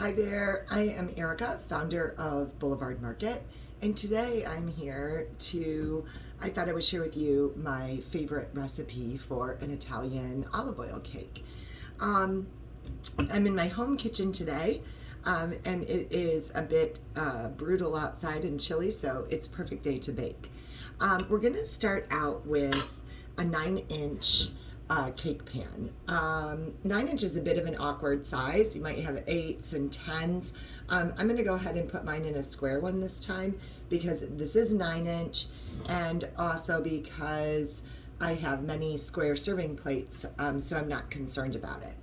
Hi there, I am Erica, founder of Boulevard Market, and today I'm here I thought I would share with you my favorite recipe for an Italian olive oil cake. Um, I'm in my home kitchen today, and it is a bit brutal outside and chilly, so it's a perfect day to bake. We're going to start out with a 9-inch cake pan. 9 inch is a bit of an awkward size. You might have 8s and 10s. I'm going to go ahead and put mine in a square one this time because this is 9 inch, and also because I have many square serving plates, so I'm not concerned about it.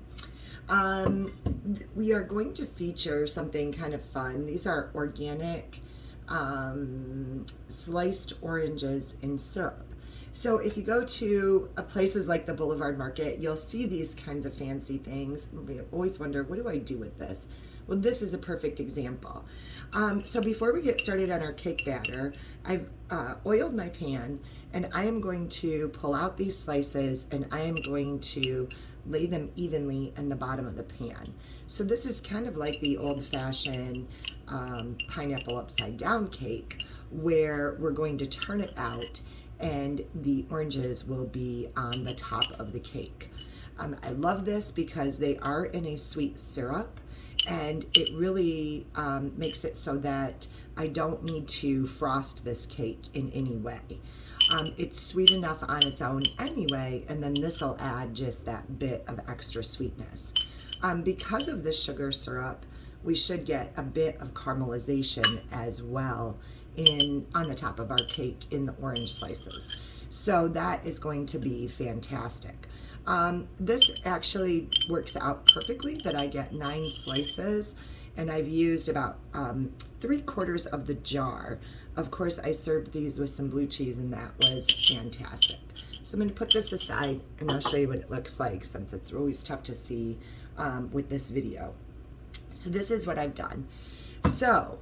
We are going to feature something kind of fun. These are organic sliced oranges in syrup. So if you go to places like the Boulevard Market, you'll see these kinds of fancy things. We always wonder, what do I do with this? Well, this is a perfect example. So before we get started on our cake batter, I've oiled my pan, and I am going to pull out these slices, and I am going to lay them evenly in the bottom of the pan. So this is kind of like the old-fashioned pineapple upside down cake, where we're going to turn it out and the oranges will be on the top of the cake. I love this because they are in a sweet syrup, and it really makes it so that I don't need to frost this cake in any way. It's sweet enough on its own anyway, and then this will add just that bit of extra sweetness. Because of the sugar syrup, we should get a bit of caramelization as well on the top of our cake in the orange slices. So that is going to be fantastic. This actually works out perfectly that I get 9 slices, and I've used about 3/4 of the jar. Of course, I served these with some blue cheese, and that was fantastic. So I'm going to put this aside, and I'll show you what it looks like, since it's always tough to see with this video. So this is what I've done. So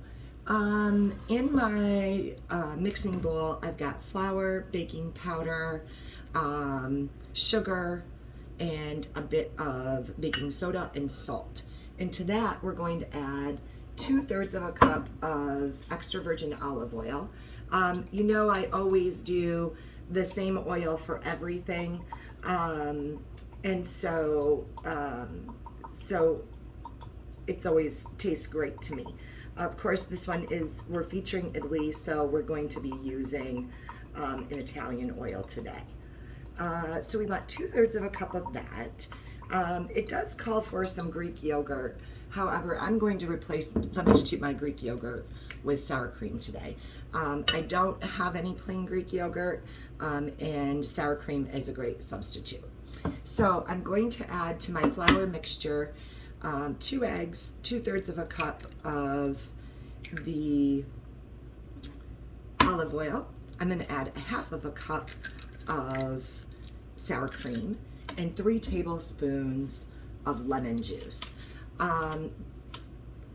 in my mixing bowl, I've got flour, baking powder, sugar, and a bit of baking soda and salt. And to that, we're going to add 2/3 of a cup of extra virgin olive oil. You know, I always do the same oil for everything, and so it's always tastes great to me. Of course, this one we're featuring Italy, so we're going to be using an Italian oil today. So we want 2/3 of a cup of that. It does call for some Greek yogurt. However, I'm going to substitute my Greek yogurt with sour cream today. I don't have any plain Greek yogurt, and sour cream is a great substitute. So I'm going to add to my flour mixture 2 eggs, 2/3 of a cup of the olive oil. I'm going to add 1/2 of a cup of sour cream and 3 tablespoons of lemon juice.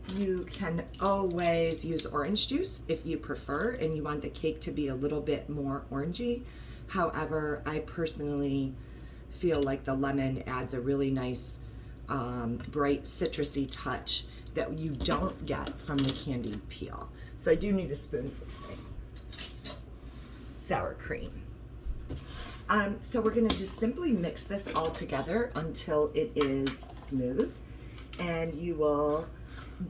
You can always use orange juice if you prefer and you want the cake to be a little bit more orangey. However, I personally feel like the lemon adds a really nice bright citrusy touch that you don't get from the candied peel. So I do need a spoonful of sour cream. So we're going to just simply mix this all together until it is smooth, and you will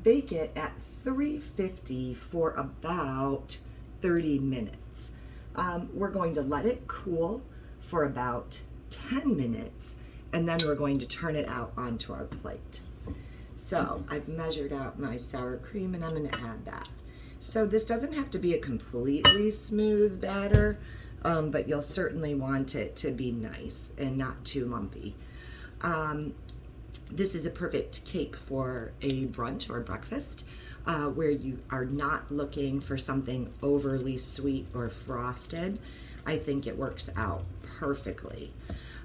bake it at 350 for about 30 minutes. We're going to let it cool for about 10 minutes, and then we're going to turn it out onto our plate. So I've measured out my sour cream, and I'm going to add that. So this doesn't have to be a completely smooth batter, but you'll certainly want it to be nice and not too lumpy. This is a perfect cake for a brunch or breakfast, where you are not looking for something overly sweet or frosted. I think it works out perfectly.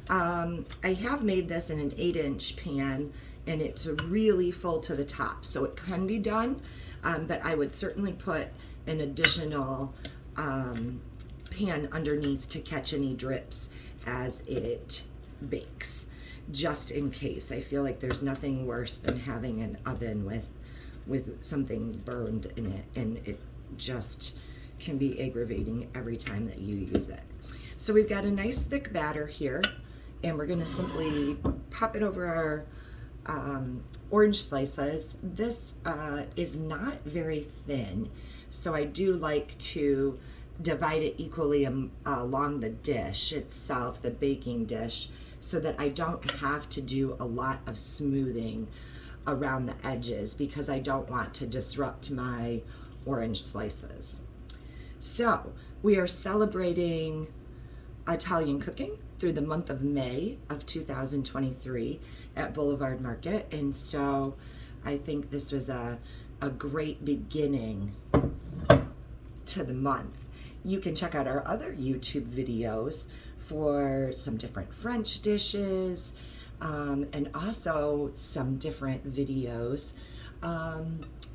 I have made this in an 8-inch pan, and it's really full to the top, so it can be done, but I would certainly put an additional pan underneath to catch any drips as it bakes. just in case. I feel like there's nothing worse than having an oven with something burned in it, and it just can be aggravating every time that you use it. So we've got a nice thick batter here, and we're gonna simply pop it over our orange slices. This is not very thin, so I do like to divide it equally along the dish itself, the baking dish, so that I don't have to do a lot of smoothing around the edges because I don't want to disrupt my orange slices. So we are celebrating Italian cooking through the month of May of 2023 at Boulevard Market, and so I think this was a great beginning to the month. You can check out our other YouTube videos for some different French dishes, and also some different videos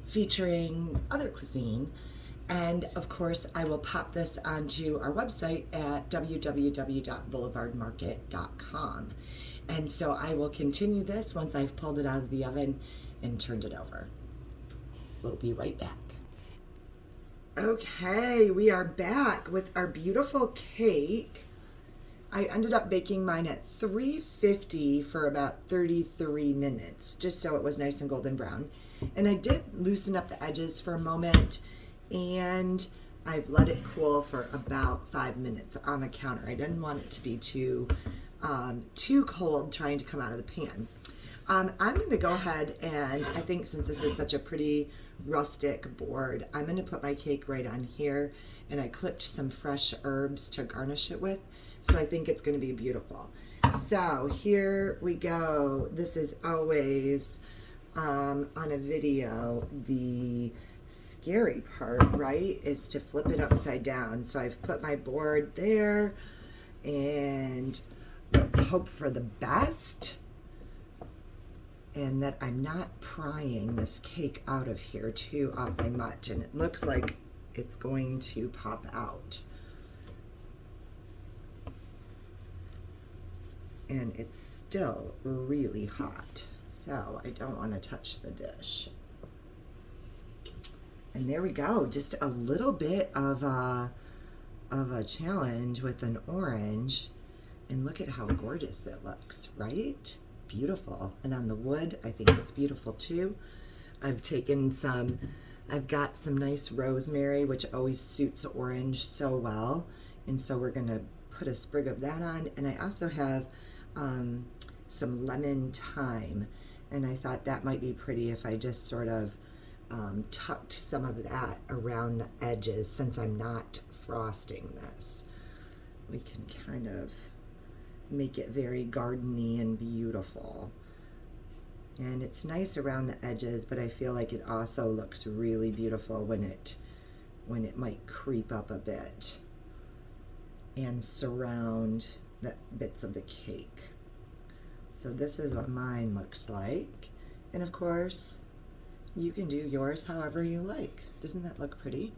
featuring other cuisine. And of course, I will pop this onto our website at www.boulevardmarket.com. And so I will continue this once I've pulled it out of the oven and turned it over. We'll be right back. Okay, we are back with our beautiful cake. I ended up baking mine at 350 for about 33 minutes, just so it was nice and golden brown. And I did loosen up the edges for a moment, and I've let it cool for about 5 minutes on the counter. I didn't want it to be too cold trying to come out of the pan. I'm going to go ahead and I think since this is such a pretty rustic board, I'm going to put my cake right on here, and I clipped some fresh herbs to garnish it with, so I think it's going to be beautiful. So here we go. This is always on a video the scary part, right, is to flip it upside down. So I've put my board there, and let's hope for the best and that I'm not prying this cake out of here too awfully much, and it looks like it's going to pop out. And it's still really hot, so I don't want to touch the dish. And there we go, just a little bit of a challenge with an orange, and look at how gorgeous it looks, right? Beautiful. And on the wood, I think it's beautiful too. I've got some nice rosemary, which always suits orange so well, and so we're gonna put a sprig of that on. And I also have some lemon thyme, and I thought that might be pretty if I just sort of tucked some of that around the edges. Since I'm not frosting this, we can kind of make it very gardeny and beautiful. And it's nice around the edges, but I feel like it also looks really beautiful when it might creep up a bit and surround the bits of the cake. So this is what mine looks like, and of course you can do yours however you like. Doesn't that look pretty?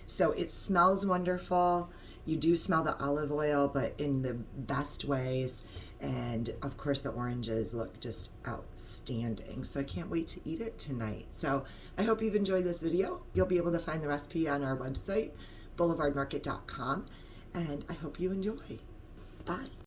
So it smells wonderful. You do smell the olive oil, but in the best ways. And of course the oranges look just outstanding. So I can't wait to eat it tonight. So I hope you've enjoyed this video. You'll be able to find the recipe on our website, boulevardmarket.com. And I hope you enjoy. Bye.